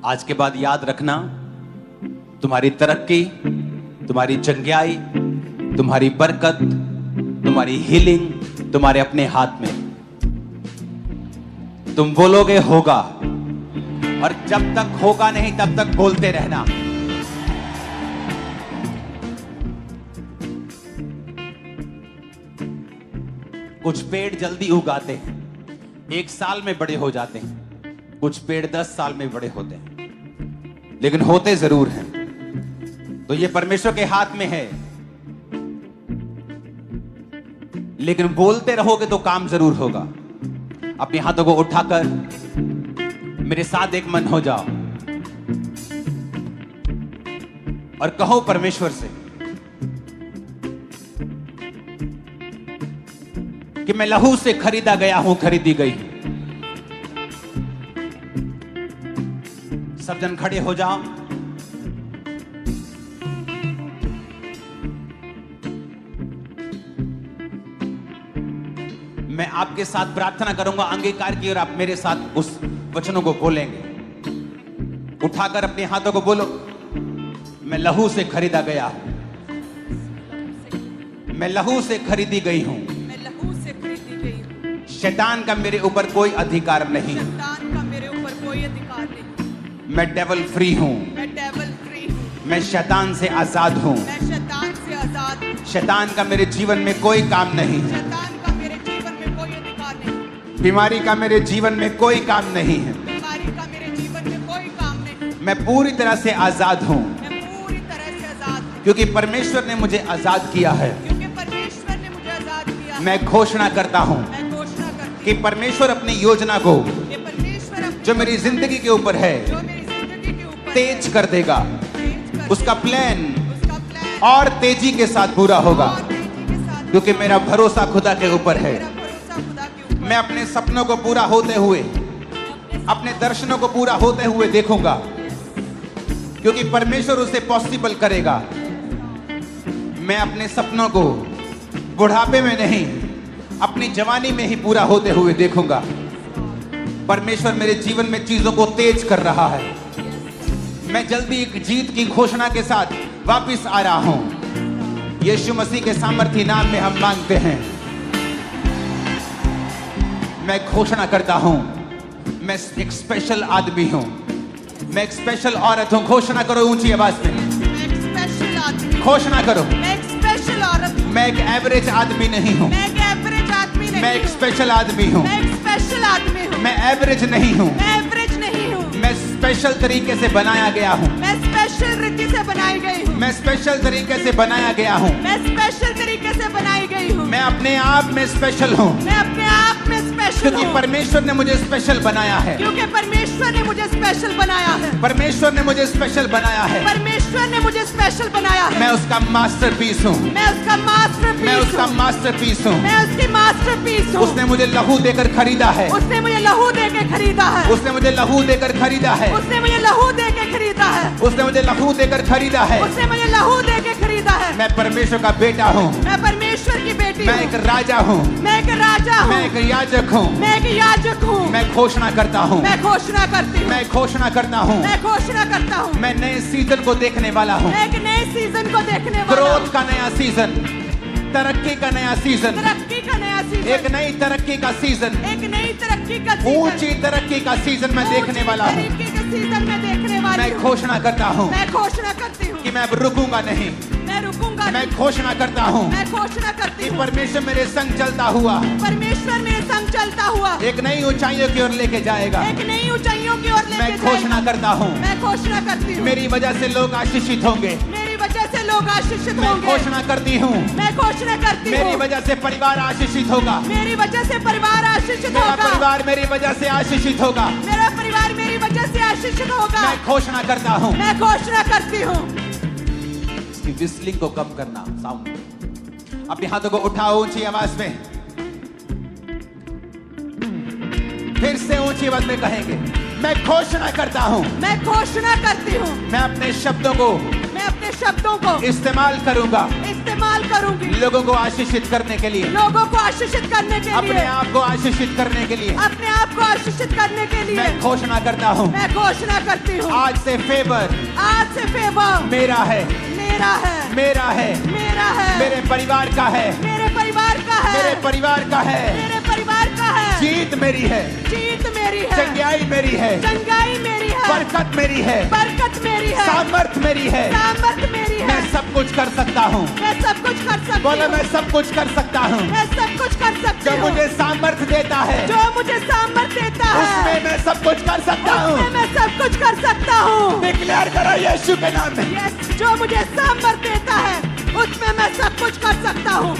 आज के बाद याद रखना, तुम्हारी तरक्की, तुम्हारी चंगियाई, तुम्हारी बरकत, तुम्हारी हीलिंग तुम्हारे अपने हाथ में। तुम बोलोगे होगा, और जब तक होगा नहीं तब तक बोलते रहना। कुछ पेड़ जल्दी उगाते हैं, 1 साल में बड़े हो जाते हैं। कुछ पेड़ 10 साल में बड़े होते हैं, लेकिन होते जरूर हैं। तो ये परमेश्वर के हाथ में है, लेकिन बोलते रहोगे तो काम जरूर होगा। अपने हाथों को उठाकर मेरे साथ एक मन हो जाओ और कहो परमेश्वर से कि मैं लहू से खरीदा गया हूं, खरीदी गई हूं। सब जन खड़े हो जाओ। मैं आपके साथ प्रार्थना करूंगा अंगीकार की, और आप मेरे साथ उस वचनों को बोलेंगे। उठाकर अपने हाथों को बोलो, मैं लहू से खरीदा गया हूं, मैं लहू से खरीदी गई हूं। शैतान का मेरे ऊपर कोई अधिकार नहीं, शैतान का मेरे ऊपर कोई अधिकार नहीं। मैं डेविल फ्री हूं, मैं डेविल फ्री हूं। मैं शैतान से आजाद हूं। मैं शैतान से आजाद हूं। शैतान का मेरे जीवन में कोई काम नहीं है। शैतान का मेरे जीवन में कोई अधिकार नहीं। बीमारी का मेरे जीवन में कोई काम नहीं है। बीमारी का मेरे जीवन में कोई काम नहीं। मैं पूरी तरह से आजाद हूं, मैं पूरी तरह से आजाद हूं, क्योंकि परमेश्वर ने मुझे आजाद किया है। क्योंकि परमेश्वर ने मुझे आजाद किया। मैं घोषणा करता हूं मैं घोषणा करती कि परमेश्वर अपनी योजना को, हूं कि परमेश्वर अपनी जो मेरी जिंदगी के ऊपर है, जो मेरी जिंदगी के ऊपर तेज कर देगा। तेज कर उसका प्लान उसका प्लान और तेजी के साथ पूरा होगा, और तेजी के साथ, क्योंकि मेरा भरोसा खुदा के ऊपर है। मेरा भरोसा खुदा के ऊपर। मैं अपने सपनों को पूरा होते हुए, अपने दर्शनों को पूरा होते हुए देखूंगा, क्योंकि परमेश्वर उसे पॉसिबल करेगा। मैं अपने सपनों को बुढ़ापे में नहीं, अपनी जवानी में ही पूरा होते हुए देखूंगा। परमेश्वर मेरे जीवन में चीजों को तेज कर रहा है। मैं जल्दी एक जीत की घोषणा के साथ वापस आ रहा हूं। यीशु मसीह के सामर्थी नाम में हम मांगते हैं। मैं घोषणा करता हूं, मैं एक स्पेशल आदमी हूं, मैं एक स्पेशल औरत हूं। घोषणा करो ऊंची आवाज में, मैं एक स्पेशल आदमी, घोषणा करो। मैं एक स्पेशल औरत हूं। मैं एक एवरेज आदमी नहीं हूं, मैं एक एवरेज आदमी नहीं मैं एक हूं। स्पेशल आदमी हूं। मैं एक स्पेशल आदमी हूं। मैं एवरेज नहीं हूं, मैं एवरेज नहीं हूं। मैं स्पेशल तरीके से बनाया गया हूं। मैं स्पेशल रीति से बनाई गई हूं। मैं स्पेशल तरीके से बनाया गया हूं। मैं स्पेशल तरीके से बनाई गई हूं। मैं अपने आप में स्पेशल हूं, मैं अपने आप में स्पेशल क्योंकि हूं, परमेश्वर ने मुझे स्पेशल बनाया है। क्योंकि परमेश्वर ने मुझे स्पेशल बनाया है। परमेश्वर ने मुझे स्पेशल बनाया है। परमेश्वर ने मुझे स्पेशल बनाया है। मैं उसका मास्टरपीस हूं, मैं उसका मास्टरपीस मैं उसका हूं। मास्टरपीस हूं। मैं उसकी मास्टरपीस हूं। उसने मुझे लहू देकर खरीदा है। उसने मुझे लहू दे के खरीदा है। उसने मुझे लहू देकर खरीदा है। उसने मुझे लहू दे के खरीदा है। उसने मुझे लहू देकर खरीदा है। उसने मुझे लहू दे के खरीदा है। मैं परमेश्वर का बेटा हूं, मैं परमेश्वर की बेटी मैं हूं। एक राजा हूं, मैं एक राजा हूं। मैं एक याजक हूं। मैं एक याजक हूं। मैं घोषणा करता हूं, मैं घोषणा करती हूं। मैं घोषणा करता हूं, मैं घोषणा करता हूं। मैं नए सीजन को देखने वाला हूं। मैं एक नए सीजन को देखने वाला हूं। ग्रोथ का नया सीजन, तरक्की का नया सीजन, तरक्की का नया सीजन, एक नई तरक्की का सीजन, एक नई तरक्की का सीजन, ऊंची तरक्की का सीजन मैं देखने वाला हूं। तरक्की का सीजन मैं देखने वाली मैं हूं। घोषणा करता हूं मैं घोषणा करती हूं कि मैं अब रुकूंगा नहीं। मैं रुकूंगा मैं नहीं। घोषणा करता हूं मैं घोषणा करती कि हूं परमेश्वर मेरे संग चलता हुआ परमेश्वर मेरे संग चलता हुआ एक नई ऊंचाइयों की ओर लेके जाएगा। एक नई ऊंचाइयों की ओर लेके मैं घोषणा जाएगा। करता हूं, मैं घोषणा करती हूं मेरी वजह से लोग आशीषित होंगे। मेरी वजह से लोग आशीषित मैं होंगे। घोषणा करती हूं, मैं घोषणा करती मेरी हूं वजह से परिवार आशीषित होगा। मेरी वजह से परिवार आशीषित मेरा होगा। परिवार मेरी वजह से आशीषित होगा। मेरा परिवार मेरी वजह से आशीषित होगा। मैं घोषणा करता हूं। मैं घोषणा करती हूँ। इसकी विस्लिंग को कम करना, साउंड। अपने हाथों को उठाओ ऊंची आवाज में, फिर से ऊंची आवाज में कहेंगे, मैं घोषणा करता हूं। मैं घोषणा करती हूँ। मैं अपने शब्दों को मैं अपने शब्दों को इस्तेमाल करूंगा इस्तेमाल करूंगी लोगों को आशीषित करने के लिए, लोगों को आशीषित करने के अपने लिए, आप को आशीषित करने के लिए। अपने आप को आशीषित करने के लिए मैं घोषणा करता हूँ, मैं घोषणा करती हूँ आज से फेवर आज से फेवर मेरा है, मेरा है, मेरा है, मेरा है, मेरे परिवार का है, मेरे परिवार का है, मेरे परिवार का है। मेरे परिवार का है। जीत मेरी है, जीत मेरी है, चंगाई मेरी है, चंगाई मेरी है, बरकत मेरी है, बरकत मेरी है, सामर्थ मेरी है। सामर्थ मेरी है। मैं सब कुछ कर सकता हूँ, मैं सब कुछ कर सकती बोलो हूँ। मैं सब कुछ कर सकता हूँ। मैं सब कुछ कर सकती जो हूँ। मुझे सामर्थ देता है जो मुझे सामर्थ देता है उसमें मैं सब कुछ कर सकता उसमें हूँ। मैं सब कुछ कर सकता हूँ। डिक्लेयर करो यीशु के नाम में। यस, जो मुझे सामर्थ देता है उसमें मैं सब कुछ कर सकता हूँ।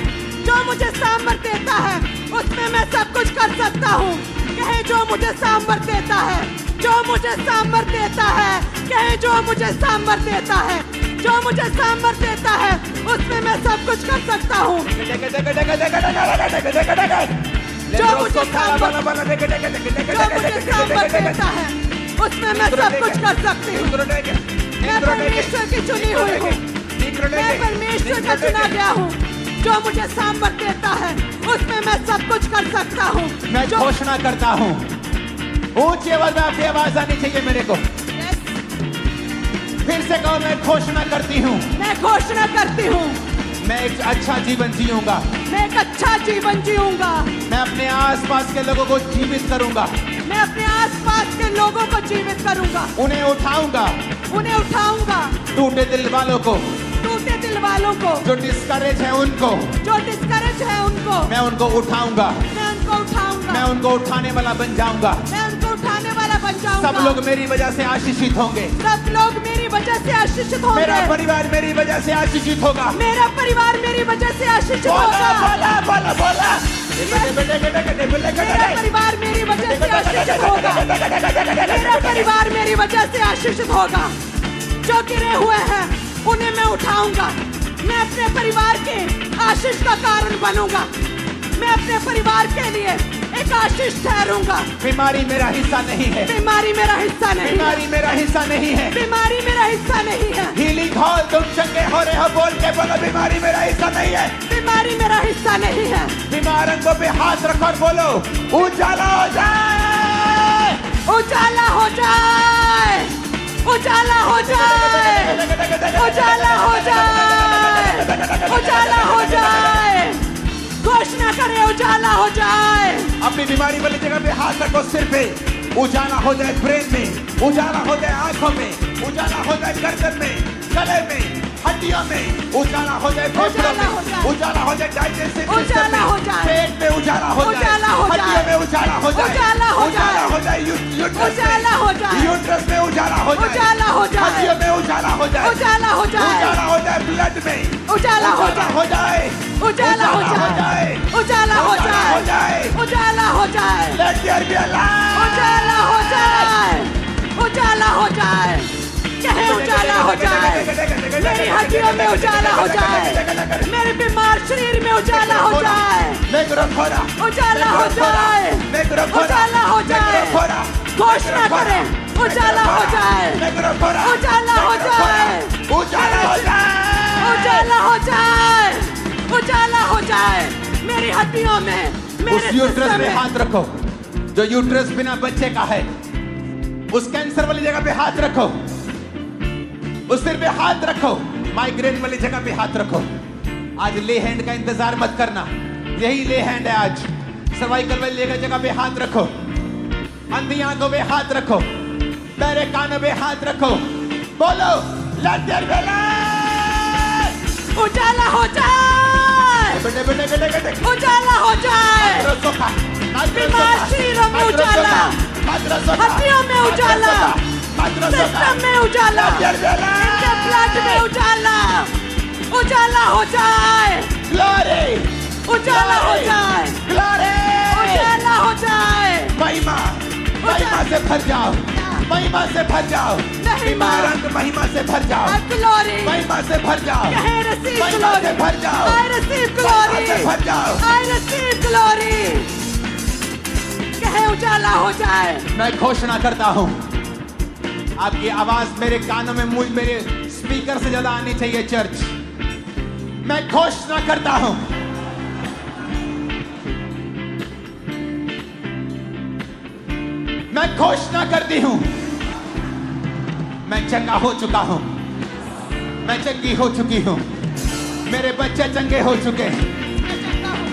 जो मुझे सामर्थ देता है उसमें मैं सब कुछ कर सकता हूँ। कहे जो मुझे सामर्थ देता है, जो मुझे सामर्थ देता है, कहे जो मुझे सामर्थ देता है, जो मुझे सामर्थ देता है उसमें मैं सब कुछ कर सकता हूँ। जो मुझे सामर्थ देता है उसमें मैं सब कुछ कर सकती हूँ। मैं परमेश्वर की चुनी हुई हूँ, मैं परमेश्वर का चुना गया हूँ। जो मुझे सामर्थ देता है उसमें मैं सब कुछ कर सकता हूँ। मैं जो घोषणा करता हूँ, ऊंची आवाज में आपकी आवाज आनी चाहिए मेरे को। Yes, फिर से कहो, मैं घोषणा करती हूँ, मैं घोषणा करती हूँ, मैं एक अच्छा जीवन जीऊंगा। मैं एक अच्छा जीवन जीऊंगा। मैं अपने आसपास के लोगों को जीवित करूंगा, मैं अपने आसपास के लोगों को जीवित करूंगा, उन्हें उठाऊंगा, उन्हें उठाऊंगा, टूटे दिल वालों को, टूटे दिल वालों को, जो डिस्करेज है उनको, जो डिस्करेज है उनको, मैं उनको उठाऊंगा, मैं उनको उठाऊंगा, मैं उनको उठाने वाला बन जाऊंगा। मैं उनको उठाने वाला बन जाऊंगा। सब लोग मेरी वजह से आशीषित होंगे, सब लोग मेरी वजह से आशीषित होंगे। मेरा परिवार मेरी वजह से आशीषित होगा। मेरा परिवार मेरी वजह से आशीषित बोला होगा। बोला बोला बोला। मेरा परिवार मेरी वजह से आशीषित होगा। मेरा परिवार मेरी वजह से आशीषित होगा। जो गिरे हुए हैं उन्हें मैं उठाऊंगा। मैं अपने परिवार के आशीष का कारण बनूंगा। मैं अपने परिवार के लिए एक आशीष ठहरूंगा। बीमारी मेरा हिस्सा नहीं है, बीमारी मेरा हिस्सा नहीं है। बीमारी मेरा हिस्सा नहीं है, बीमारी मेरा हिस्सा नहीं है। हीलिंग हॉल तुम चंगे हो रहे हो बोल के बोलो, बीमारी मेरा हिस्सा नहीं है। बीमारी मेरा हिस्सा नहीं है। बीमार अंगों पे हाथ रखो और बोलो, उजाला हो जाए, उजाला हो जाए, उजाला हो जाए, उजाला हो जाए, उजाला हो जाए। घोषणा करें, उजाला हो जाए। अपनी बीमारी वाली जगह पे हाथ रखो, सिर पे उजाला हो जाए, ब्रेन में उजाला हो जाए, आंखों में उजाला हो जाए, गर्दन में, गले में, हड्डियों में उजाला हो जाए, फेफड़ों में उजाला हो जाए, डाइजेस्टिव सिस्टम उजाला हो में, जाए। पेट में उजाला हो जाए, उजाला हो जाए। हड्डियों में उजाला हो जाए, उजाला हो जाए। उजाला हो जाए, यूट्रस उजाला हो जाए। यूट्रस में उजाला हो जाए, उजाला हो जाए। हड्डियों में उजाला हो जाए, उजाला हो जाए। उजाला हो जाए, ब्लड में उजाला हो जाए। हो जाए, उजाला हो जाए। उजाला हो जाए। उजाला हो जाए। Let there be a light. उजाला हो जाए। उजाला हो जाए। कहे उजाला हो जाए। मेरी हड्डियों में उजाला हो जाए। मेरे बीमार शरीर में उजाला हो जाए। उजाला हो जाए। उजाला हो जाए। घोषणा करें, उजाला हो जाए। उजाला हो जाए। उजाला हो जाए, उजाला हो जाए। उजाला हो जाए। मेरी हड्डियों में, मेरे उस यूट्रस सिस्टम पे में। हाथ रखो जो यूट्रस बिना बच्चे का है, उस कैंसर वाली जगह पे हाथ रखो, उस सिर पे हाथ रखो, माइग्रेन वाली जगह पे हाथ रखो। आज ले हैंड का इंतजार मत करना, यही ले हैंड है आज। सर्वाइकल वाली जगह पे हाथ रखो, अंधी आंखों पे हाथ रखो, बहरे कानों पे हाथ रखो, बोलो let there be light. उजाला हो जाए। उजाला हो जाए। बीमार शरीरों में उजाला, हड्डियों में उजाला, सिस्टम में उजाला, इनके ब्लड में उजाला। उजाला हो जाए। Glory. उजाला हो जाए। Glory. उजाला हो जाए। महिमा, महिमा से भर जाओ, महिमा से भर जाओ, महिमा। रंग महिमा से भर जाओ, ग्लोरी। महिमा से भर जाओ, कहे receive महिमा से glory. भर जाओ, I receive महिमा से glory. भर जाओ। I receive glory. कहे उजाला हो जाए। मैं घोषणा करता हूँ, आपकी आवाज मेरे कानों में, मुझ मेरे स्पीकर से ज्यादा आनी चाहिए चर्च। मैं घोषणा करता हूं, मैं घोषणा करती हूं, मैं चंगा हो चुका हूं, मैं चंगी हो चुकी हूं, मेरे बच्चे चंगे हो चुके हैं,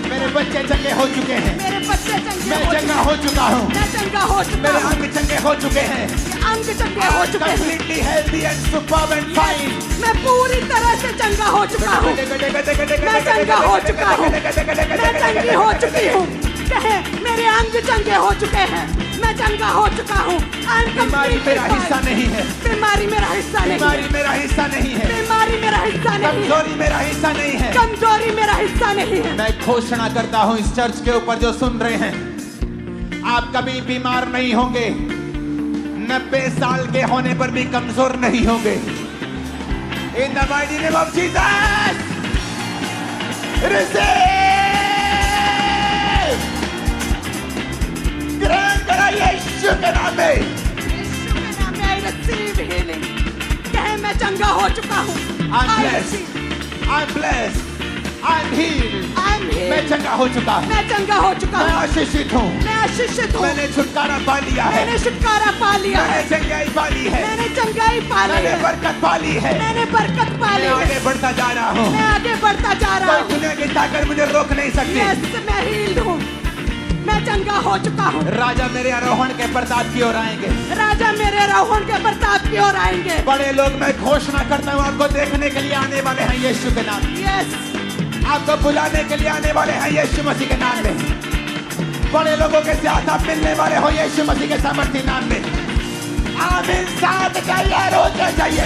मेरे बच्चे चंगे हो चुके हैं, मेरे बच्चे चंगे मैं चंगा हो चुका हूं, मैं चंगा हो चुका मेरे हूं, अंग चंगे हो चुके हैं, अंग चंगे हो चुके हैं, completely healthy and superb and fine। मैं पूरी तरह से चंगा हो चुका हूं, मैं चंगा हो चुका हूं, मैं चंगी हो चुकी हूं। कहे मेरे अंग चंगे हो चुके हैं, मैं चंगा हो चुका हूं। बीमारी मेरा हिस्सा नहीं है, बीमारी मेरा हिस्सा नहीं है, बीमारी मेरा हिस्सा नहीं है, बीमारी मेरा हिस्सा नहीं है, कमजोरी मेरा हिस्सा नहीं है, कमजोरी मेरा हिस्सा नहीं है। मैं घोषणा करता हूं इस चर्च के ऊपर जो सुन रहे हैं, आप कभी बीमार नहीं होंगे, 90 साल के होने पर भी कमजोर नहीं होंगे। In the mighty name of Jesus, receive! ग्रहण करा यीशु के नाम में। यीशु के नाम में I receive healing। कहे मैं चंगा हो चुका हूँ। I'm blessed, I'm blessed, I'm healed। मैं चंगा हो चुका हूँ, मैं चंगा हो चुका मैं हूँ, आशीषित हूँ, मैं आशीषित हूँ, मैंने छुटकारा पा लिया है, मैंने छुटकारा पा लिया मैंने है, चंगाई पा ली है, मैंने चंगाई पा ली मैंने है, बरकत पा ली है, मैंने बरकत पा ली मैं है, आगे बढ़ता जा रहा हूँ, मैं आगे बढ़ता जा रहा कोई हूँ। दुनिया की ताकत मुझे रोक नहीं सकती। यस, मैं हील्ड हूँ, मैं चंगा हो चुका हूँ। राजा मेरे आरोहण के प्रताप की ओर आएंगे, राजा मेरे आरोहण के प्रताप की ओर आएंगे। बड़े लोग मैं घोषणा करता हूँ आपको देखने के लिए आने वाले हैं यीशु के नाम में, यस, आपको बुलाने के लिए आने वाले हैं यीशु मसीह के नाम में, बड़े लोगों के साथ आप मिलने वाले हो यीशु मसीह के सामर्थ्य नाम में। आमीन। साथ चाहिए, रोज चाहिए।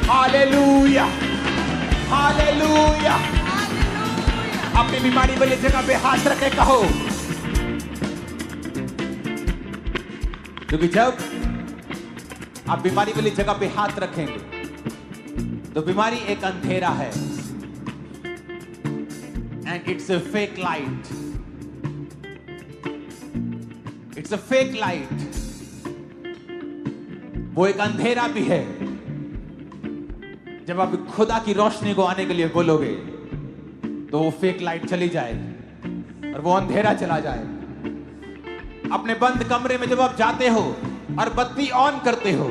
Hallelujah, hallelujah. अपनी बीमारी वाली जगह पे हाथ रखे कहो, क्योंकि जब आप बीमारी वाली जगह पे हाथ रखेंगे तो बीमारी एक अंधेरा है, and it's a fake light, it's a fake light. वो एक अंधेरा भी है। जब आप खुदा की रोशनी को आने के लिए बोलोगे तो वो फेक लाइट चली जाएगी और वो अंधेरा चला जाएगा। अपने बंद कमरे में जब आप जाते हो और बत्ती ऑन करते हो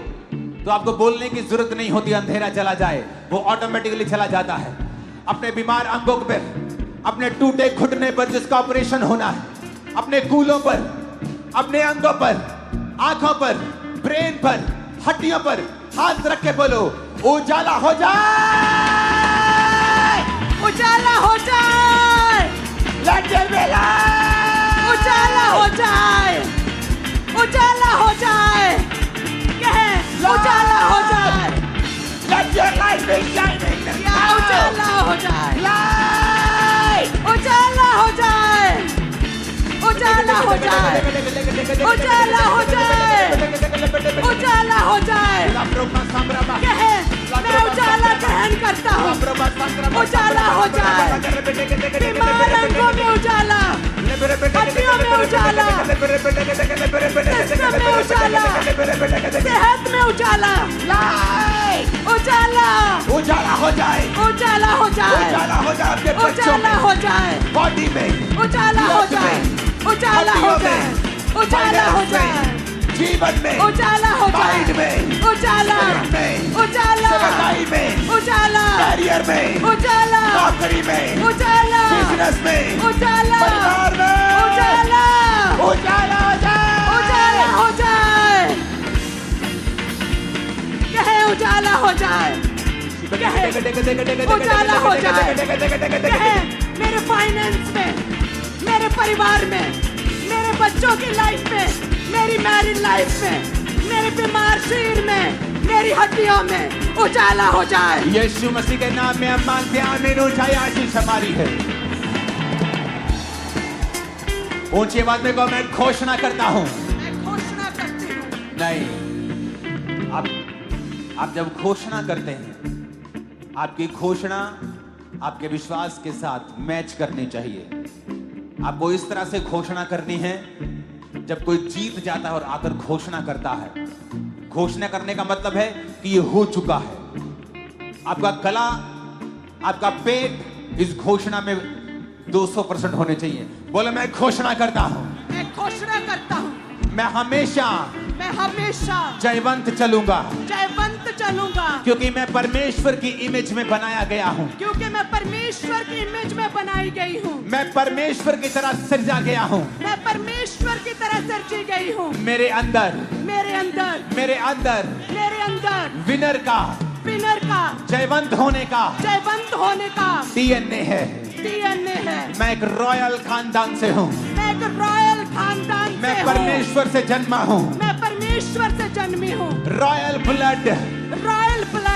तो आपको बोलने की जरूरत नहीं होती, अंधेरा चला जाए, वो ऑटोमेटिकली चला जाता है। अपने बीमार अंगों पर, अपने टूटे घुटने पर जिसका ऑपरेशन होना है, अपने कूलों पर, अपने अंगों पर, आंखों पर, ब्रेन पर, हड्डियों पर हाथ रख के बोलो, उजाला हो जाए, उजाला हो जाए, Let there be light! उजाला हो जाए, उजाला हो जाए, कहे उजाला हो जाए, Let your light be shining या उजाला हो जाए, Light! उजाला हो जाए, उजाला हो जाए, उजाला हो जाए, उजाला हो जाए। कहे मैं उजाला ग्रहण करता हूँ, उजाला हो जाए, बीमार अंगों में उजाला, हड्डियों में उजाला, सिस्टम में उजाला, सेहत में उजाला, उजाला, उजाला हो जाए, उजाला हो जाए, उजाला हो जाए आपके बच्चों उजाला में, हो जाए, बॉडी में, उजाला हो जाए, उजाला हो जाए, उजाला हो जाए, जीवन में, उजाला हो जाए, माइंड में, उजाला, में, उजाला, सेवकाई में, उजाला, करियर में, उजाला, नौकरी में, उजाला, बिजनेस में, उजाला, परिवार में, उजाला, उजाला हो जाए, उजाला हो जाए, कहे उजाला हो जाए, कहे उजाला हो जाए, कहे मेरे फाइनेंस में, मेरे परिवार में, मेरे बच्चों की लाइफ में, मेरी मैरिड लाइफ में, मेरे बीमार शरीर में, मेरी हड्डियों में उजाला हो जाए। यीशु मसीह के नाम में हम मांगते हैं, आमीन। ऊंचाई आशीष हमारी है। ऊंची आवाज में कहो, मैं घोषणा करता हूं। मैं घोषणा करती हूँ। नहीं, आप जब घोषणा करते हैं आपकी घोषणा आपके विश्वास के साथ मैच करनी चाहिए। आपको इस तरह से घोषणा करनी है जब कोई जीत जाता है और आकर घोषणा करता है। घोषणा करने का मतलब है कि ये हो चुका है। आपका गला, आपका पेट इस घोषणा में 200% होने चाहिए। बोले मैं घोषणा करता हूं, मैं घोषणा करता हूँ, मैं हमेशा जयवंत चलूंगा, जयवंत चलूंगा, क्योंकि मैं परमेश्वर की इमेज में बनाया गया हूं। क्योंकि मैं परमेश्वर की इमेज में बनाई गई हूँ। मैं परमेश्वर की तरह सृजा गया हूं। मैं परमेश्वर की तरह सृजी गई हूँ। मेरे अंदर, मेरे अंदर, मेरे अंदर मेरे अंदर विनर का, विनर का, जयवंत होने का जयवंत होने का डीएनए है। डीएनए है। मैं एक रॉयल खानदान से हूँ। मैं एक रॉयल खानदान से मैं हूँ। परमेश्वर से जन्मा हूँ। मैं परमेश्वर से जन्मी हूँ। रॉयल ब्लड रॉयल ब्लड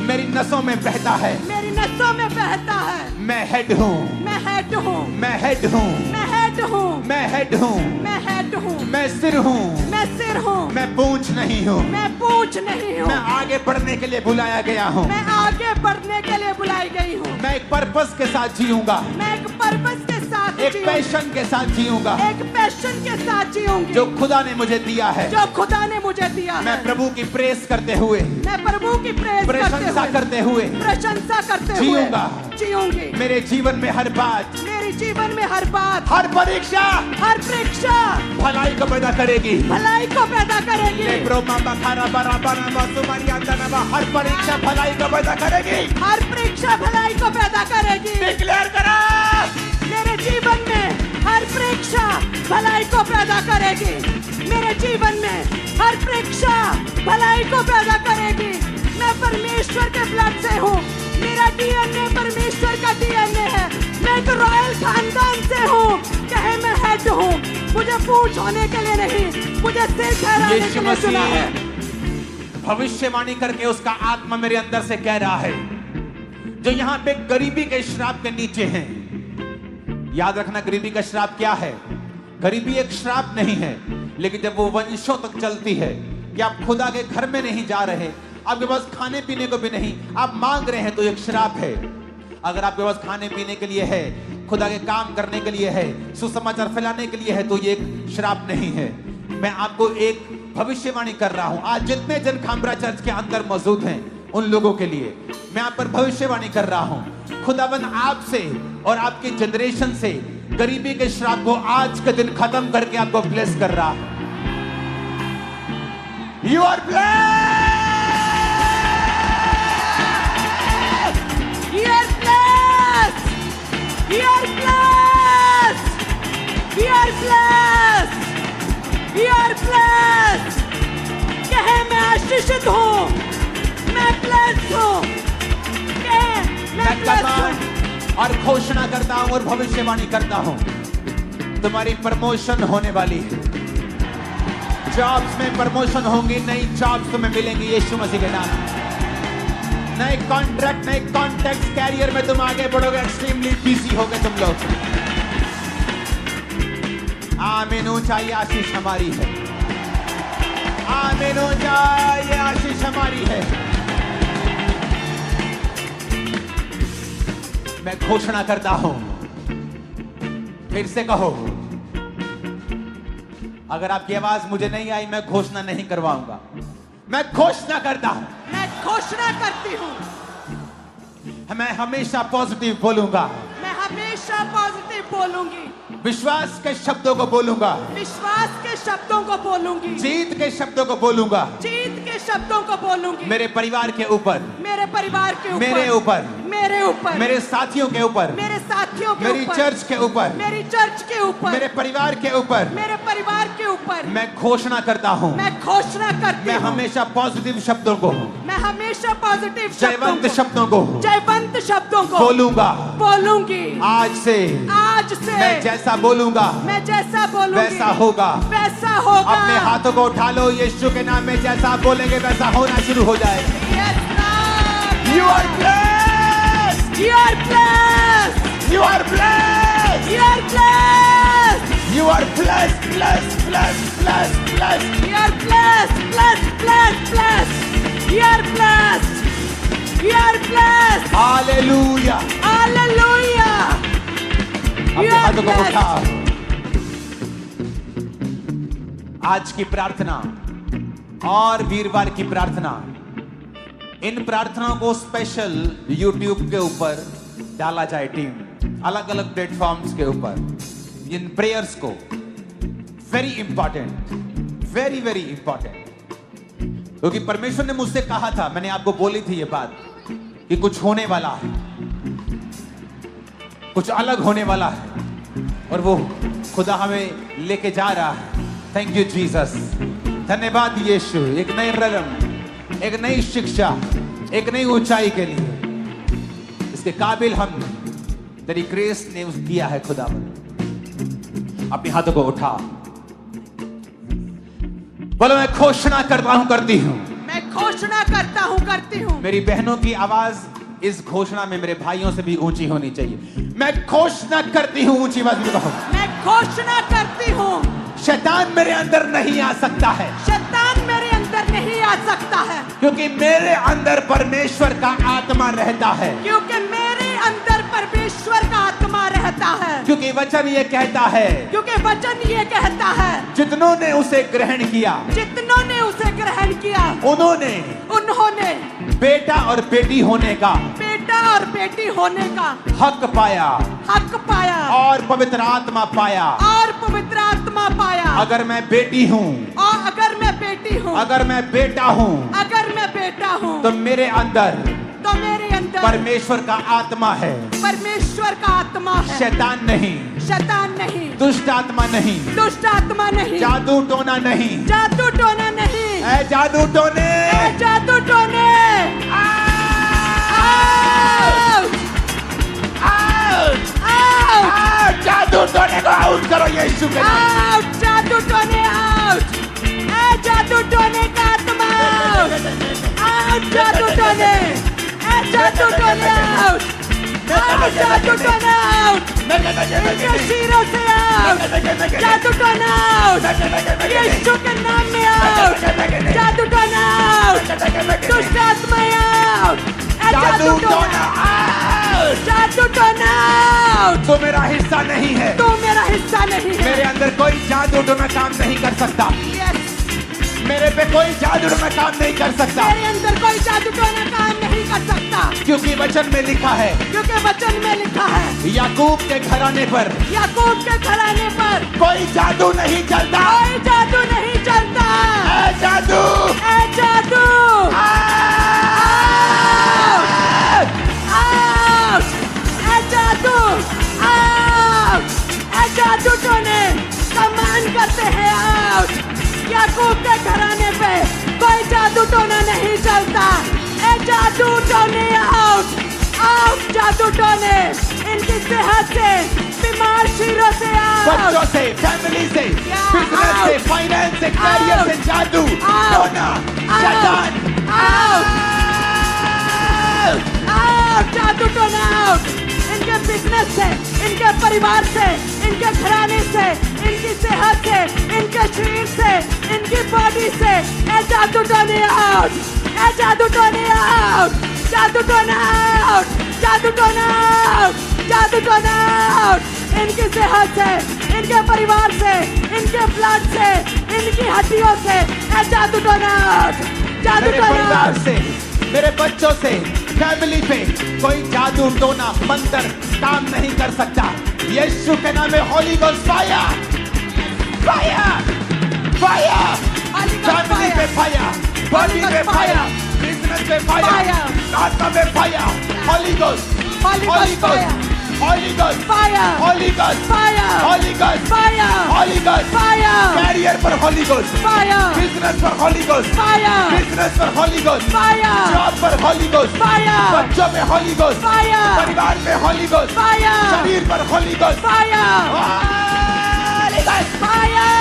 मेरी नसों में बहता है। मेरी नसों में बहता है। मैं हेड हूँ, मैं हेड हूँ, मैं हेड हूँ, मैं हेड हूँ, मैं हेड हूँ, मैं हेड हूँ, मैं सिर हूँ, मैं सिर हूँ, मैं पूंछ नहीं हूँ। मैं पूंछ नहीं हूँ। मैं आगे बढ़ने के लिए बुलाया गया हूँ। मैं आगे बढ़ने के लिए बुलाई गई हूँ। मैं एक पर्पस के साथ जीऊंगा, मैं एक पर्पस के साथ एक जीऊंगी। पैशन के साथ जीऊंगा, एक पैशन के साथ जीऊंगी जो खुदा ने मुझे दिया है। जो खुदा ने मुझे दिया मैं है। प्रभु की प्रेस करते हुए, मैं प्रभु की प्रशंसा करते हुए प्रशंसा करते हुए जीऊंगा। जीऊंगी। मेरे जीवन में हर बात, मेरे जीवन में हर बात, हर परीक्षा हर परीक्षा भलाई को पैदा करेगी। भलाई को पैदा करेगी। हर परीक्षा भलाई को पैदा करेगी। हर परीक्षा भलाई को पैदा करेगी। डिक्लेयर करा, मेरे जीवन में हर परीक्षा भलाई को पैदा करेगी। मेरे जीवन में हर परीक्षा भलाई को पैदा करेगी। मैं परमेश्वर के ब्लड से हूँ। मेरा डीएनए परमेश्वर का डीएनए है। मैं एक रॉयल खानदान से हूँ। कहे मैं हेड हूँ। मुझे पूंछ होने के लिए नहीं, मुझे सिर ठहराने यीशु के लिए चुना है। भविष्यवाणी करके उसका आत्मा मेरे अंदर से कह रहा है, जो यहाँ पे गरीबी के श्राप के नीचे हैं। याद रखना, गरीबी का श्राप क्या है? गरीबी एक श्राप नहीं है, लेकिन जब वो वंशों तक चलती है कि आप खुदा के घर में नहीं जा रहे, आपके पास खाने पीने को भी नहीं, आप मांग रहे हैं, तो एक श्राप है। अगर आपके पास खाने पीने के लिए है, खुदा के काम करने के लिए है, सुसमाचार फैलाने के लिए है, तो ये एक श्राप नहीं है। मैं आपको एक भविष्यवाणी कर रहा हूं। आज जितने जन खामरा चर्च के अंदर मौजूद हैं, उन लोगों के लिए मैं आप पर भविष्यवाणी कर रहा हूं। खुदाबंद आपसे और आपके जनरेशन से गरीबी के श्राप को आज के दिन खत्म करके आपको ब्लेस कर रहा है। You are blessed, You are blessed. You are blessed. You are blessed. You are blessed. कहे मैं आशीषित हूँ। मैं blessed हूँ। कहे मैं blessed हूँ। और घोषणा करता हूं और भविष्यवाणी करता हूं, तुम्हारी प्रमोशन होने वाली है। जॉब्स में प्रमोशन होंगी, नई जॉब्स तुम्हें मिलेंगी यीशु मसीह के नाम में। नए कॉन्ट्रैक्ट, नए कॉन्टैक्ट, कैरियर में तुम आगे बढ़ोगे। एक्सट्रीमली बिजी होगे तुम लोग। आमीन। ऊंचा ये आशीष हमारी है। आमीन। ऊंचा ये आशीष हमारी है। मैं घोषणा करता हूं, फिर से कहो। अगर आपकी आवाज मुझे नहीं आई, मैं घोषणा नहीं करवाऊंगा। मैं घोषणा करता हूं, मैं घोषणा करती हूँ। मैं हमेशा पॉजिटिव बोलूंगा। मैं हमेशा पॉजिटिव बोलूंगी। विश्वास के शब्दों को बोलूंगा। विश्वास के शब्दों को बोलूंगी। जीत के शब्दों को बोलूंगा। जीत के शब्दों को बोलूंगी। मेरे परिवार के ऊपर, मेरे परिवार के ऊपर, मेरे ऊपर, मेरे ऊपर, मेरे साथियों के ऊपर, मेरे साथियों के मेरी ऊपर, चर्च के ऊपर, मेरी चर्च के ऊपर, मेरे परिवार के ऊपर, मेरे परिवार के ऊपर मैं घोषणा करता हूं। मैं घोषणा करती मैं हूँ। हमेशा पॉजिटिव शब्दों को, मैं हमेशा पॉजिटिव जयवंत शब्दों को जयवंत शब्दों को बोलूंगा। बोलूंगी। आज से मैं जैसा बोलूंगा, मैं जैसा बोलूंगी वैसा होगा। वैसा होगा। अपने हाथों को उठा लो, यीशु के नाम में जैसा आप बोलेंगे वैसा होना शुरू हो जाएगा। Yes, Lord. You are blessed. You are blessed. You are blessed. You are blessed. You are blessed, blessed, blessed, blessed, blessed. You are blessed, blessed, blessed, blessed. You are blessed. You are blessed. Hallelujah. Hallelujah. अपने हाथों को उठाओ। आज की प्रार्थना और वीरवार की प्रार्थना, इन प्रार्थनाओं को स्पेशल YouTube के ऊपर डाला जाए। टीम अलग अलग प्लेटफॉर्म्स के ऊपर इन प्रेयर्स को, very important, very very important. क्योंकि परमेश्वर ने मुझसे कहा था, मैंने आपको बोली थी ये बात कि कुछ होने वाला है, कुछ अलग होने वाला है, और वो खुदा हमें लेके जा रहा है। थैंक यू जीसस, धन्यवाद यीशु। एक नए रलम, एक नई शिक्षा, एक नई ऊंचाई के लिए इसके काबिल हम तेरी ग्रेस ने उस दिया है। खुदा अपने हाथों को उठा, बोलो मैं घोषणा करता हूं, करती हूं। मैं घोषणा करता हूं, करती हूं। मेरी बहनों की आवाज इस घोषणा में मेरे भाइयों से भी ऊंची होनी चाहिए। मैं घोषणा करती हूं, ऊंची आवाज में कहो। मैं घोषणा करती हूं, शैतान मेरे अंदर नहीं आ सकता है। शैतान मेरे अंदर नहीं आ सकता है, क्योंकि मेरे अंदर परमेश्वर का आत्मा रहता है। क्योंकि मेरे अंदर परमेश्वर का आत्मा रहता है। क्योंकि वचन ये कहता है, क्योंकि वचन ये कहता है, जितनों ने उसे ग्रहण किया, जितनों ने उसे ग्रहण किया, उन्होंने बेटा और बेटी होने का, बेटा और बेटी होने का हक पाया, हक पाया, और पवित्र आत्मा पाया, और पवित्र आत्मा पाया। अगर मैं बेटी हूँ, और अगर मैं बेटी हूँ, अगर मैं बेटा हूँ, अगर मैं बेटा हूँ, तो मेरे अंदर परमेश्वर का आत्मा है। परमेश्वर का आत्मा है। शैतान नहीं, शैतान नहीं, दुष्ट आत्मा नहीं, दुष्ट आत्मा नहीं, जादू टोना नहीं, जादू टोना नहीं, ऐ जादू टोने, ऐ जादू टोने, जादू टोने को आउट करो यीशु के नाम। आउट, जादू टोने आउट, ऐ जादू टोने का आत्मा आउट, जादू टोने, ऐ जादू टोने आउट, जादू टोने आउट, इनके सिरों से आउट, जादू टोने आउट, यीशु के नाम में आउट, जादू टोने आउट, दुष्ट आत्मा आउट, जादू टोना आउट, जादू टोना आउट। तो मेरा हिस्सा नहीं है, तू मेरा हिस्सा नहीं है। मेरे अंदर कोई जादू टोना काम नहीं कर सकता। मेरे पे कोई जादू टोना काम नहीं कर सकता। मेरे अंदर कोई जादू टोना काम नहीं कर सकता, क्योंकि वचन में लिखा है, क्योंकि वचन में लिखा है, याकूब के घराने पर, याकूब के घराने पर कोई जादू नहीं चलता। कोई जादू नहीं चलता। ऐ जादू, ऐ जादू, ऐ जादू, ऐ जादू टोने सम्मान करते हैं आउट। याकूब के घराने पे कोई जादू टोना नहीं चलता। ऐ जादू टोने आउट, आउट जादू टोने, इनकी सेहत से, बीमार शीरों से आउट, बच्चों से, फैमिली से, बिजनेस से, फाइनेंस से, करियर से जादू टोना, शैतान आउट, आउट, जादू टोना आउट। इनके बिजनेस से, इनके परिवार से, इनके घराने से, इनकी सेहत से, इनके शरीर से, इनकी बॉडी से, ऐ जादू टोने आउट, ऐ जादू टोने आउट, जादू टोना आउट, जादू टोना आउट, जादू टोना आउट। इनकी सेहत से, इनके परिवार से, इनके ब्लड से, इनकी हड्डियों से, ऐ जादू टोना आउट, जादू मेरे टोना परिवार आउट। से, मेरे बच्चों से, फैमिली पे कोई जादू टोना मंत्र काम नहीं कर सकता। यीशु के नाम में holy ghost fire, fire, fire, family पे फायर, बॉडी पे फायर, बिजनेस पे फायर, आत्मा पे fire, holy ghost, holy ghost, holy ghost, fire, holy ghost, fire, holy ghost, fire, holy ghost, fire, career पर होली गोस्ट, फायर, बिजनेस पर holy ghost, fire, business पर holy ghost, fire, job पर holy ghost, fire, बच्चों पे Holi ghost, fire, परिवार पे Holi ghost, fire, शरीर पर holy ghost, fire, holy ghost, fire,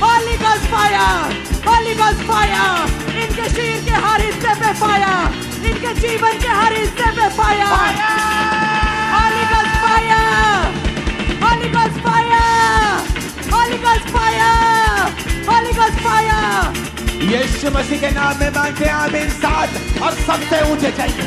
holy ghost fire, holy ghost fire. इनके शरीर के हर हिस्से पे फायर, इनके जीवन के हर हिस्से पे fire, holy ghost fire, holy ghost fire, holy ghost fire, holy ghost fire. यीशु मसीह के नाम में मांगते हैं आमीन। साथ और सबसे ऊंचे चाहिए।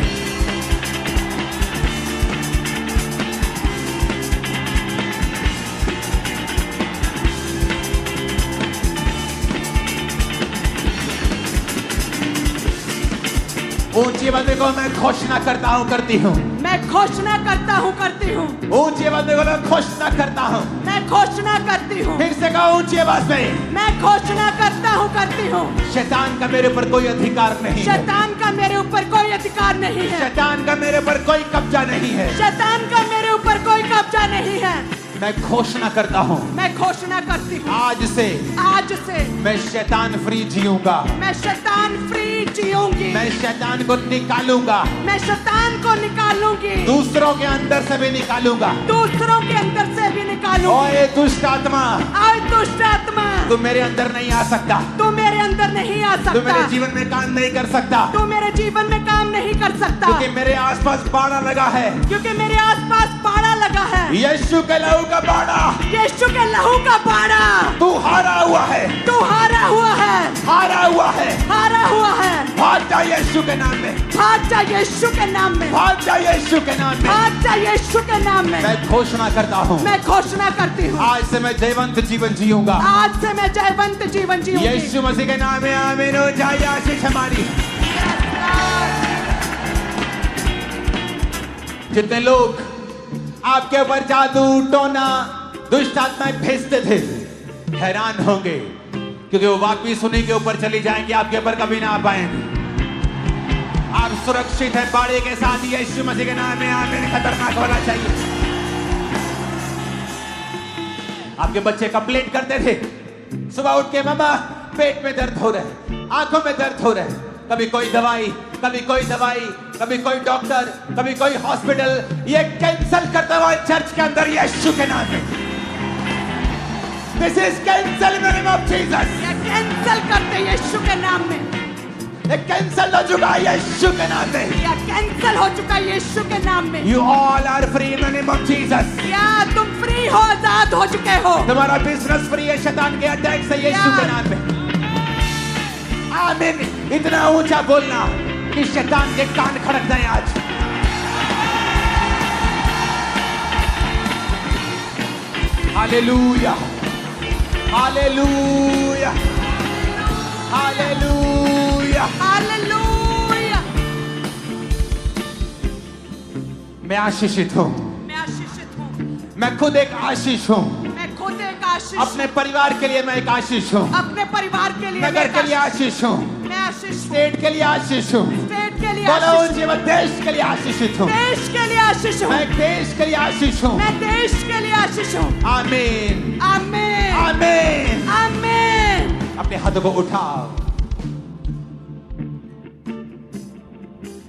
ऊंची आवाज में मैं घोषणा करता हूँ, करती हूँ। मैं घोषणा करता हूँ, करती हूँ। ऊंची आवाज में मैं घोषणा करता हूँ। मैं घोषणा करती हूँ। फिर से कहो ऊंची आवाज में। मैं घोषणा करता हूँ, करती हूँ। शैतान का मेरे ऊपर कोई अधिकार नहीं है। शैतान का मेरे ऊपर कोई अधिकार नहीं है। शैतान का मेरे ऊपर कोई कब्जा नहीं है। शैतान का मेरे ऊपर कोई कब्जा नहीं है। मैं घोषणा करता हूँ, मैं घोषणा करती हूँ, आज से मैं शैतान फ्री जीऊंगा। मैं शैतान फ्री जीऊंगी। मैं शैतान को निकालूंगा। मैं शैतान को निकालूंगी। दूसरों के अंदर से भी निकालूंगा। दूसरों के अंदर से भी निकालूंगी। ओए दुष्ट आत्मा, ओए दुष्ट आत्मा, तू मेरे अंदर नहीं आ सकता। तू मेरे अंदर नहीं आ सकता। तू मेरे जीवन में काम नहीं कर सकता। तू मेरे जीवन में काम नहीं कर सकता। क्योंकि मेरे आसपास बाड़ा लगा है। क्योंकि मेरे आसपास बाड़ा लगा है। यीशु के लहू का बाड़ा। यीशु के लहू का बाड़ा। तू हारा हुआ है। तू हारा हुआ है। हारा हुआ है। हारा हुआ है। भाग जा यीशु के नाम में। भाग जा यीशु के नाम में। भाग जा यीशु के नाम में। भाग जा यीशु के नाम में। मैं घोषणा करता हूँ, मैं घोषणा करती हूँ, आज से मैं जयवंत जीवन जीऊंगा। आज से मैं जयवंत जीवन जीऊंगी। यीशु मसीह के नाम में आमीन हो जाए। आशीष हमारी। जितने लोग आपके ऊपर जादू टोना दुष्ट आत्माएं भेजते थे, हैरान होंगे, क्योंकि वो वापिस उन्हीं के ऊपर चली जाएंगे, आपके ऊपर कभी ना आ पाएंगे। आप सुरक्षित हैं बाड़े के साथ। यीशु मसीह के नाम में आमीन। खतरनाक होना चाहिए। आपके बच्चे कंप्लेंट करते थे सुबह उठ के, मामा पेट में दर्द हो रहा है, आंखों में दर्द हो रहा है। कभी कोई दवाई, कभी कोई दवाई, कभी कोई डॉक्टर, कभी कोई हॉस्पिटल। ये कैंसिल करता हुआ चर्च के अंदर यीशु के नाम में। This is cancel in the name of Jesus. ये कैंसिल करते यीशु के नाम में। ये कैंसिल हो चुका है यीशु के नाम में। या कैंसिल हो चुका है यीशु के नाम में। You all are free in the name of Jesus. या तुम फ्री हो, आजाद हो चुके हो। तुम्हारा बिजनेस फ्री है शैतान के अटैक से यीशु के नाम में। आमीन। इतना ऊंचा बोलना कि शैतान के कान खड़क जाए आज। Hallelujah, hallelujah, hallelujah, hallelujah. मैं आशीषित हूँ। मैं आशीषित हूँ। मैं खुद एक आशीष हूँ। मैं खुद एक आशीष। अपने परिवार के लिए मैं एक आशीष हूँ। अपने परिवार के लिए नगर के लिए आशीष हूँ। मैं आशीष हूँ। स्टेट के लिए आशीष हूँ। स्टेट के लिए बोलो आशीष। जीवन देश के लिए आशीषित हूँ। देश के लिए आशीष हूँ। मैं देश के लिए आशीष हूँ। मैं देश के लिए आशीष हूँ। आमीन, आमीन, आमीन, आमीन। अपने हाथों को उठाओ।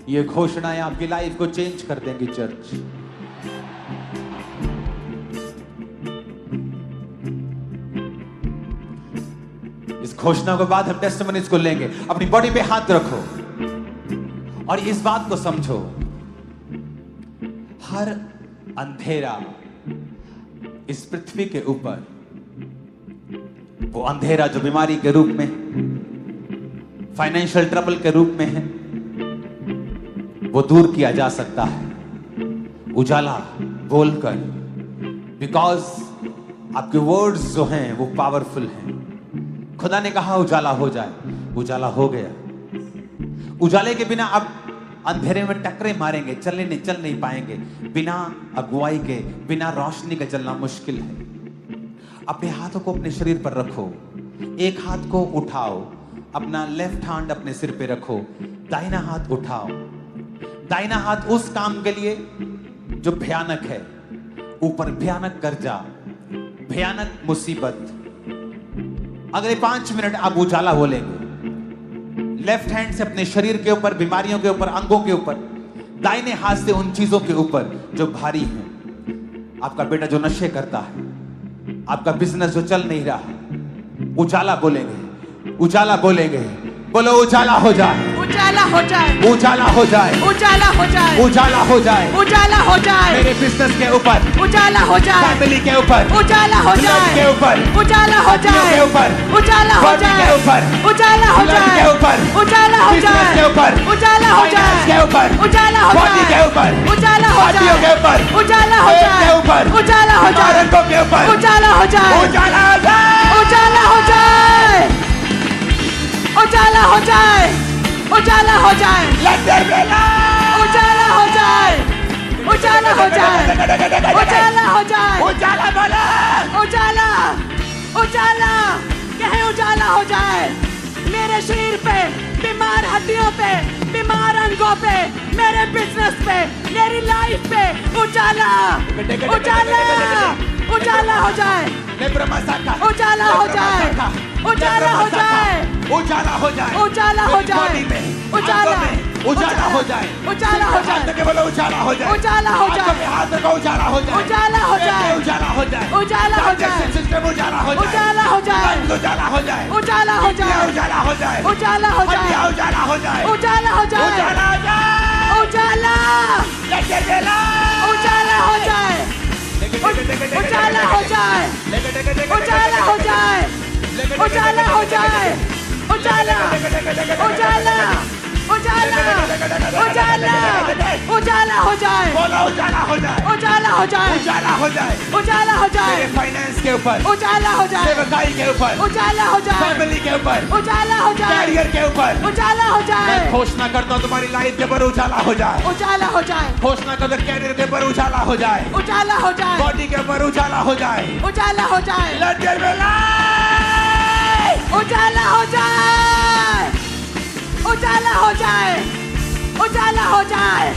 ये घोषणाएं आपकी लाइफ को चेंज कर देंगी चर्च। इस घोषणा के बाद हम टेस्टिमनीज को लेंगे। अपनी बॉडी पे हाथ रखो और इस बात को समझो, हर अंधेरा इस पृथ्वी के ऊपर, वो अंधेरा जो बीमारी के रूप में, फाइनेंशियल ट्रबल के रूप में है, वो दूर किया जा सकता है उजाला बोलकर। बिकॉज आपके वर्ड्स जो हैं वो पावरफुल हैं। खुदा ने कहा उजाला हो जाए, उजाला हो गया। उजाले के बिना आप अंधेरे में टकरे मारेंगे, चल नहीं पाएंगे। बिना अगुवाई के, बिना रोशनी के चलना मुश्किल है। अपने हाथों को अपने शरीर पर रखो। एक हाथ को उठाओ, अपना लेफ्ट हैंड अपने सिर पे रखो, दाहिना हाथ उठाओ। दाहिना हाथ उस काम के लिए जो भयानक है, ऊपर भयानक कर्जा, भयानक मुसीबत। अगले 5 मिनट आप उजाला बोलेंगे। लेफ्ट हैंड से अपने शरीर के ऊपर, बीमारियों के ऊपर, अंगों के ऊपर, दाहिने हाथ से उन चीजों के ऊपर जो भारी हैं। आपका बेटा जो नशे करता है, आपका बिजनेस जो चल नहीं रहा, उजाला बोलेंगे, उजाला बोलेंगे। बोलो उजाला हो जाए, उजाला हो जाए, उजाला हो जाए, उजाला हो जाए, उजाला हो जाए, उजाला हो जाए। मेरे बिजनेस के ऊपर उजाला हो जाए, फैमिली के ऊपर उजाला हो जाए, के ऊपर उजाला हो जाए, के ऊपर उजाला हो बॉडी जाए, के ऊपर उजाला हो जाए, के ऊपर उजाला हो बिजनेस जाए, के ऊपर उजाला हो जाए, के ऊपर उजाला हो बॉडी जाए, के ऊपर उजाला हो बॉडियों जाए, के ऊपर उजाला हो पेट जाए, के ऊपर उजाला हो जाए, औरतों के ऊपर उजाला हो जाए, उजाला हो जाए, उजाला हो जाए, उजाला हो जाए, उजाला हो जाए, Let there be light. उजाला हो जाए, उजाला हो जाए, उजाला हो जाए, उजाला बोला. उजाला, उजाला, कहे उजाला हो जाए मेरे शरीर पे, बीमार हड्डियों पे, बीमार अंगों पे, मेरे बिजनेस पे, मेरी लाइफ पे उजाला, उजाला, उजाला हो जाए, Lebra masaka. उजाला हो जाए, उजाला हो जाए, उजाला हो जाए. उजाला हो जाए, बॉडी में, उजाला, आंखों में, उजाला हो जाए. उजाला हो जाए, हाथ के बोलो उजाला हो जाए. उजाला हो आंखों जाए, में हाथ रखो उजाला हो जाए. उजाला हो जाए, उजाला हो जाए. उजाला हो जाए, सिस्टम उजाला हो जाए. उजाला हो जाए, उजाला हो जाए. उजाला हो जाए, उजाला हो जाए. उजाला हो जाए, हड्डियां उजाला हो जाए. उजाला हो जाए, उजाला हो जाए. उजाला, Let there be light. उजाला हो जाए, उजाला हो जाए, उजाला हो जाए, उजाला हो जाए, उजाला, उजाला, उजाला, उजाला, उजाला हो जाए, बोलो उजाला हो जाए. उजाला हो जाए, उजाला हो जाए. उजाला हो जाए, मेरे फाइनेंस के ऊपर, उजाला हो जाए, सेवकाई के ऊपर, उजाला हो जाए, फैमिली के ऊपर, उजाला हो जाए, कैरियर के ऊपर. उजाला हो जाए, मैं घोषणा करता हूँ तुम्हारी लाइफ के ऊपर उजाला हो जाए. उजाला हो जाए, घोषणा करता हूँ कैरियर के ऊपर उजाला हो जाए. उजाला हो जाए, बॉडी के ऊपर उजाला हो जाए. उजाला हो जाए, Let there be light. उजाला हो जाए, उजाला हो जाए, उजाला हो जाए,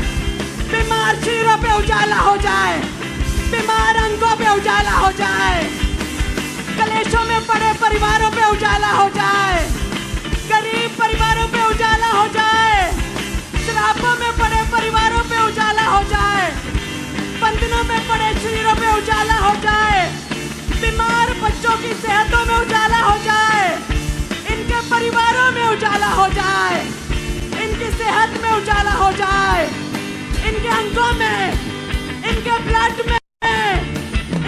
बीमार चीरों पे उजाला हो जाए, बीमार अंगों पे उजाला हो जाए, कलेशों में पड़े परिवारों पे उजाला हो जाए, गरीब परिवारों पे उजाला हो जाए, श्रापों में पड़े परिवारों पे उजाला हो जाए, बंधनों में पड़े शरीरों पे उजाला हो जाए, बीमार बच्चों की सेहतों में उजाला हो जाए, इनके परिवारों में उजाला हो जाए, इनकी सेहत में उजाला हो जाए, इनके अंगों में, इनके ब्लड में,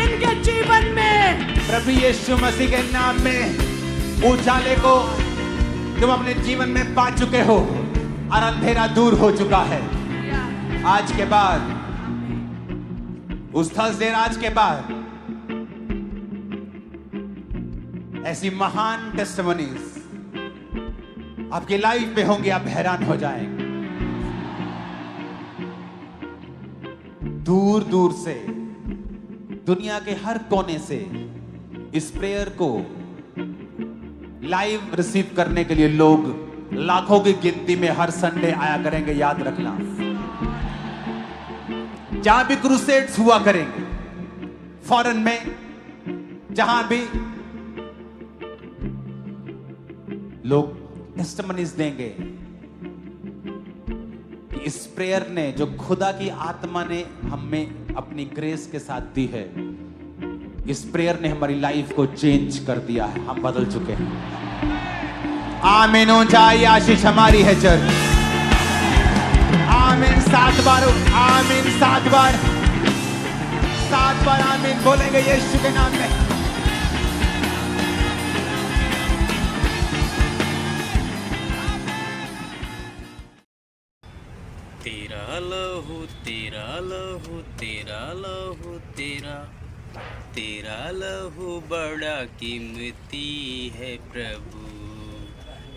इनके जीवन में, प्रभु यीशु मसीह के नाम में उजाले को तुम अपने जीवन में पा चुके हो और अंधेरा दूर हो चुका है. आज के बाद, उस थर्सडे आज के बाद ऐसी महान टेस्टिमनीज आपकी लाइफ में होंगी. आप हैरान हो जाएंगे. दूर दूर से, दुनिया के हर कोने से इस प्रेयर को लाइव रिसीव करने के लिए लोग लाखों की गिनती में हर संडे आया करेंगे. याद रखना, जहां भी क्रूसेड्स हुआ करेंगे, फॉरेन में जहां भी लोग टेस्टिमनीज देंगे कि इस प्रेयर ने, जो खुदा की आत्मा ने हमें अपनी ग्रेस के साथ दी है, इस प्रेयर ने हमारी लाइफ को चेंज कर दिया है. हम बदल चुके हैं. आमीन. ऊंचाई आशीष हमारी है चर्च. आमीन. 7 बार आमीन. 7 बार, 7 बार आमीन बोलेंगे यीशु के नाम में. तेरा लहू, तेरा लहू, तेरा लहू, तेरा, तेरा लहू बड़ा कीमती है प्रभु,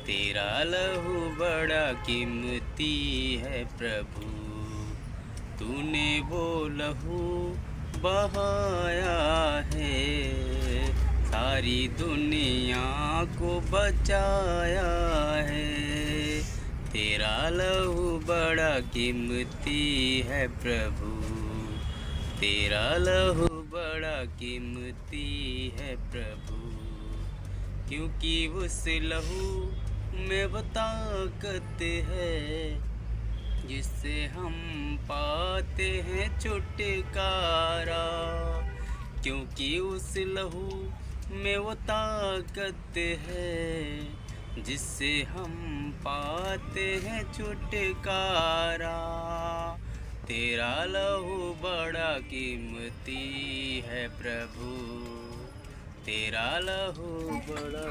तेरा लहू बड़ा कीमती है प्रभु, तूने वो लहू बहाया है, सारी दुनिया को बचाया है, तेरा लहू बड़ा कीमती है प्रभु, तेरा लहू बड़ा कीमती है प्रभु, क्योंकि उस लहू में वो ताकत है जिससे हम पाते हैं छुटकारा, क्योंकि उस लहू में वो ताकत है जिससे हम पाते हैं छुटकारा, तेरा लहू बड़ा कीमती है प्रभु, तेरा लहू बड़ा